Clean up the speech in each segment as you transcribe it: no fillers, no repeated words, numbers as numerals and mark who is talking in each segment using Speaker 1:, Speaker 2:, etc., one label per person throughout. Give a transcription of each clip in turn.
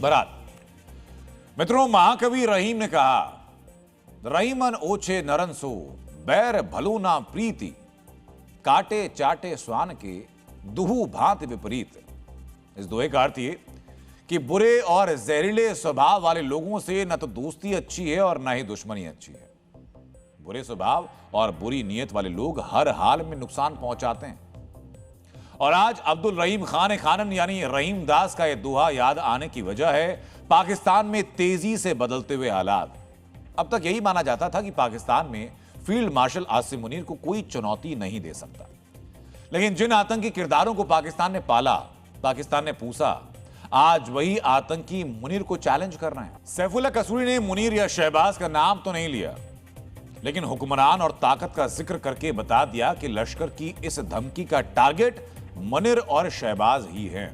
Speaker 1: बहरहाल मित्रों, महाकवि रहीम ने कहा, रहीमन ओछे नरन सो बैर भलो ना प्रीति, काटे चाटे स्वान के दुहु भांति विपरीत। इस दोहे का अर्थ ये कि बुरे और जहरीले स्वभाव वाले लोगों से न तो दोस्ती अच्छी है और न ही दुश्मनी अच्छी है। बुरे स्वभाव और बुरी नीयत वाले लोग हर हाल में नुकसान पहुंचाते हैं। और आज अब्दुल रहीम खान खानन यानी रहीम दास का यह दोहा याद आने की वजह है पाकिस्तान में तेजी से बदलते हुए हालात। अब तक यही माना जाता था कि पाकिस्तान में फील्ड मार्शल आसिम मुनीर को कोई चुनौती नहीं दे सकता, लेकिन जिन आतंकी किरदारों को पाकिस्तान ने पाला, पाकिस्तान ने पूसा, आज वही आतंकी मुनीर को चैलेंज कर रहे हैं। सैफुल्लाह कसूरी ने मुनीर या शहबाज का नाम तो नहीं लिया, लेकिन हुक्मरान और ताकत का जिक्र करके बता दिया कि लश्कर की इस धमकी का टारगेट मुनीर और शहबाज ही हैं।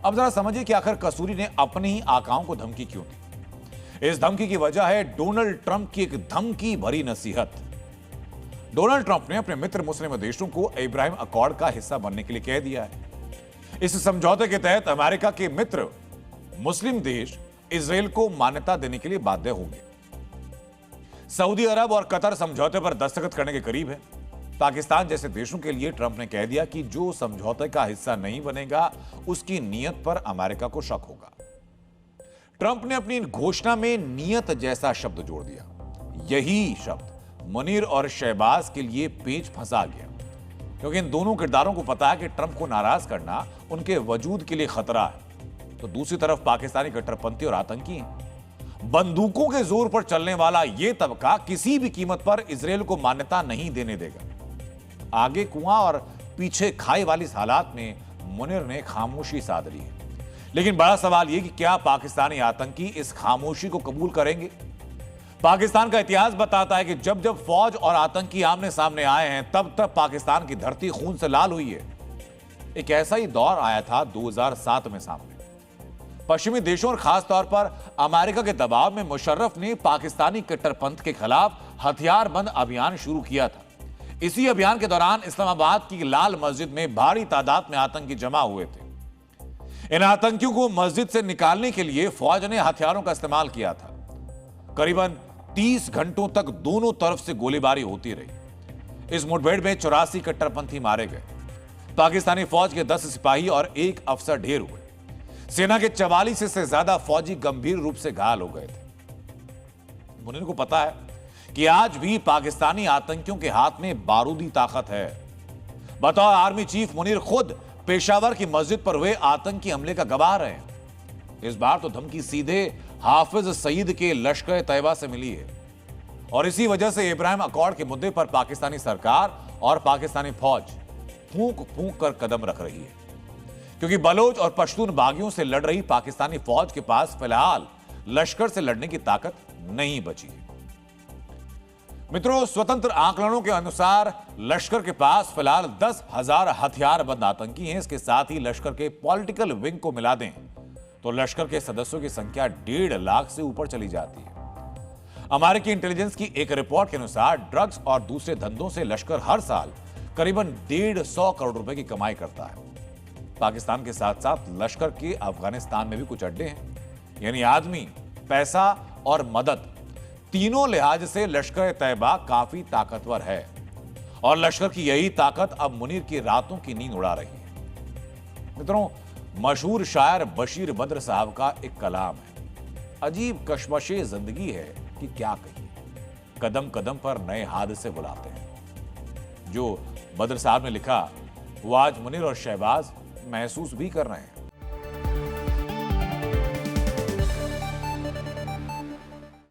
Speaker 1: अब जरा समझिए कि आखिर कसूरी ने अपने ही आकाओं को धमकी क्यों दी। इस धमकी की वजह है डोनाल्ड ट्रंप की एक धमकी भरी नसीहत। डोनाल्ड ट्रंप ने अपने मित्र मुस्लिम देशों को इब्राहिम अकॉर्ड का हिस्सा बनने के लिए कह दिया है। इस समझौते के तहत अमेरिका के मित्र मुस्लिम देश इजराइल को मान्यता देने के लिए बाध्य होंगे। सऊदी अरब और कतर समझौते पर दस्तखत करने के करीब है। पाकिस्तान जैसे देशों के लिए ट्रंप ने कह दिया कि जो समझौते का हिस्सा नहीं बनेगा उसकी नीयत पर अमेरिका को शक होगा। ट्रंप ने अपनी घोषणा में नीयत जैसा शब्द जोड़ दिया। यही शब्द मुनीर और शहबाज के लिए पेच फंसा गया, क्योंकि इन दोनों किरदारों को पता है कि ट्रंप को नाराज करना उनके वजूद के लिए खतरा है। तो दूसरी तरफ पाकिस्तानी कट्टरपंथी और आतंकी हैं। बंदूकों के जोर पर चलने वाला यह तबका किसी भी कीमत पर इजराइल को मान्यता नहीं देने देगा। आगे कुआं और पीछे खाई वाली इस हालात में मुनीर ने खामोशी साध ली है। लेकिन बड़ा सवाल यह कि क्या पाकिस्तानी आतंकी इस खामोशी को कबूल करेंगे? पाकिस्तान का इतिहास बताता है कि जब जब फौज और आतंकी आमने सामने आए हैं, तब तब पाकिस्तान की धरती खून से लाल हुई है। एक ऐसा ही दौर आया था 2007 में सामने। पश्चिमी देशों और खासतौर पर अमेरिका के दबाव में मुशर्रफ ने पाकिस्तानी कट्टरपंथ के खिलाफ हथियारबंद अभियान शुरू किया था। इसी अभियान के दौरान इस्लामाबाद की लाल मस्जिद में भारी तादाद में आतंकी जमा हुए थे। इन आतंकियों को मस्जिद से निकालने के लिए फौज ने हथियारों का इस्तेमाल किया था। करीबन 30 घंटों तक दोनों तरफ से गोलीबारी होती रही। इस मुठभेड़ में 84 कट्टरपंथी मारे गए। पाकिस्तानी फौज के 10 सिपाही और 1 अफसर ढेर हुए। सेना के 44 से ज्यादा फौजी गंभीर रूप से घायल हो गए थे। मुनीर को पता है कि आज भी पाकिस्तानी आतंकियों के हाथ में बारूदी ताकत है। बतौर आर्मी चीफ मुनीर खुद पेशावर की मस्जिद पर हुए आतंकी हमले का गवाह रहे। इस बार तो धमकी सीधे हाफिज सईद के लश्कर तैयबा से मिली है। और इसी वजह से इब्राहिम अकॉर्ड के मुद्दे पर पाकिस्तानी सरकार और पाकिस्तानी फौज फूंक फूंक कर कदम रख रही है, क्योंकि बलोच और पश्तून बागियों से लड़ रही पाकिस्तानी फौज के पास फिलहाल लश्कर से लड़ने की ताकत नहीं बची है। मित्रों, स्वतंत्र आंकड़ों के अनुसार लश्कर के पास फिलहाल 10,000 हथियारबंद आतंकी हैं। इसके साथ ही लश्कर के पॉलिटिकल विंग को मिला दें तो लश्कर के सदस्यों की संख्या 1.5 लाख से ऊपर चली जाती है। अमेरिकी इंटेलिजेंस की एक रिपोर्ट के अनुसार ड्रग्स और दूसरे धंधों से लश्कर हर साल करीबन 150 करोड़ रुपए की कमाई करता है। पाकिस्तान के साथ साथ लश्कर के अफगानिस्तान में भी कुछ अड्डे हैं, यानी आदमी, पैसा और मदद, तीनों लिहाज से लश्कर तैयबा काफी ताकतवर है। और लश्कर की यही ताकत अब मुनीर की रातों की नींद उड़ा रही है। मित्रों, मशहूर शायर बशीर बद्र साहब का एक कलाम है, अजीब कशमशे जिंदगी है कि क्या कहिए, कदम कदम पर नए हादसे बुलाते हैं। जो बद्र साहब ने लिखा वो आज मुनीर और शहबाज महसूस भी कर रहे हैं।